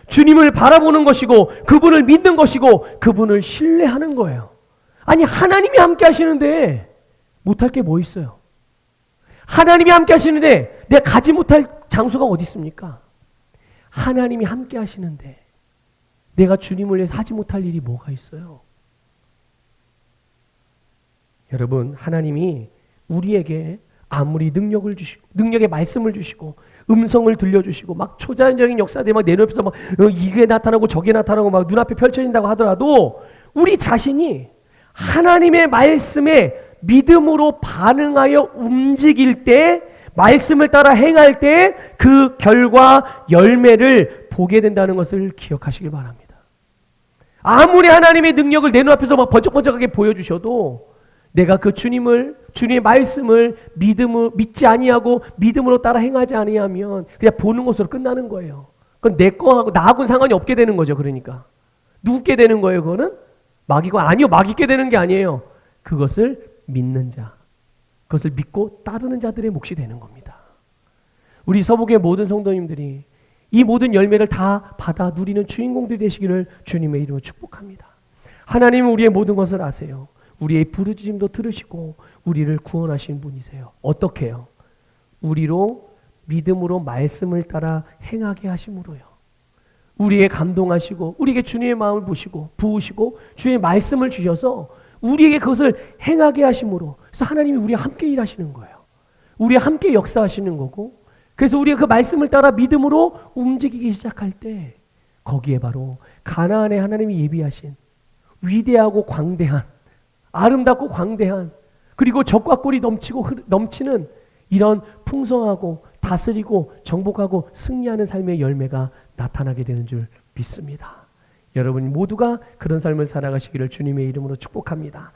주님을 바라보는 것이고 그분을 믿는 것이고 그분을 신뢰하는 거예요. 아니, 하나님이 함께 하시는데 못할 게 뭐 있어요? 하나님이 함께 하시는데 내가 가지 못할 장소가 어디 있습니까? 하나님이 함께 하시는데 내가 주님을 위해서 하지 못할 일이 뭐가 있어요? 여러분, 하나님이 우리에게 아무리 능력을 주시고 능력의 말씀을 주시고 음성을 들려주시고 막 초자연적인 역사들이 막 내 눈앞에서 막 이게 나타나고 저게 나타나고 막 눈앞에 펼쳐진다고 하더라도 우리 자신이 하나님의 말씀에 믿음으로 반응하여 움직일 때 말씀을 따라 행할 때 그 결과 열매를 보게 된다는 것을 기억하시길 바랍니다. 아무리 하나님의 능력을 내 눈앞에서 막 번쩍번쩍하게 보여주셔도 내가 그 주님의 말씀을 믿지 아니하고 믿음으로 따라 행하지 아니하면 그냥 보는 것으로 끝나는 거예요. 그건 내 거하고 나하고는 상관이 없게 되는 거죠. 그러니까 누구께 되는 거예요? 그거는 마귀고 아니요, 마귀께 되는 게 아니에요. 그것을 믿는 자, 그것을 믿고 따르는 자들의 몫이 되는 겁니다. 우리 서북의 모든 성도님들이 이 모든 열매를 다 받아 누리는 주인공들이 되시기를 주님의 이름으로 축복합니다. 하나님은 우리의 모든 것을 아세요. 우리의 부르짖음도 들으시고 우리를 구원하신 분이세요. 어떻게 해요? 우리로 믿음으로 말씀을 따라 행하게 하심으로요. 우리에게 감동하시고 우리에게 주님의 마음을 부으시고 주의 말씀을 주셔서 우리에게 그것을 행하게 하심으로, 그래서 하나님이 우리와 함께 일하시는 거예요. 우리와 함께 역사하시는 거고, 그래서 우리가 그 말씀을 따라 믿음으로 움직이기 시작할 때 거기에 바로 가나안에 하나님이 예비하신 위대하고 광대한, 아름답고 광대한, 그리고 적과 꿀이 넘치는 이런 풍성하고 다스리고 정복하고 승리하는 삶의 열매가 나타나게 되는 줄 믿습니다. 여러분 모두가 그런 삶을 살아가시기를 주님의 이름으로 축복합니다.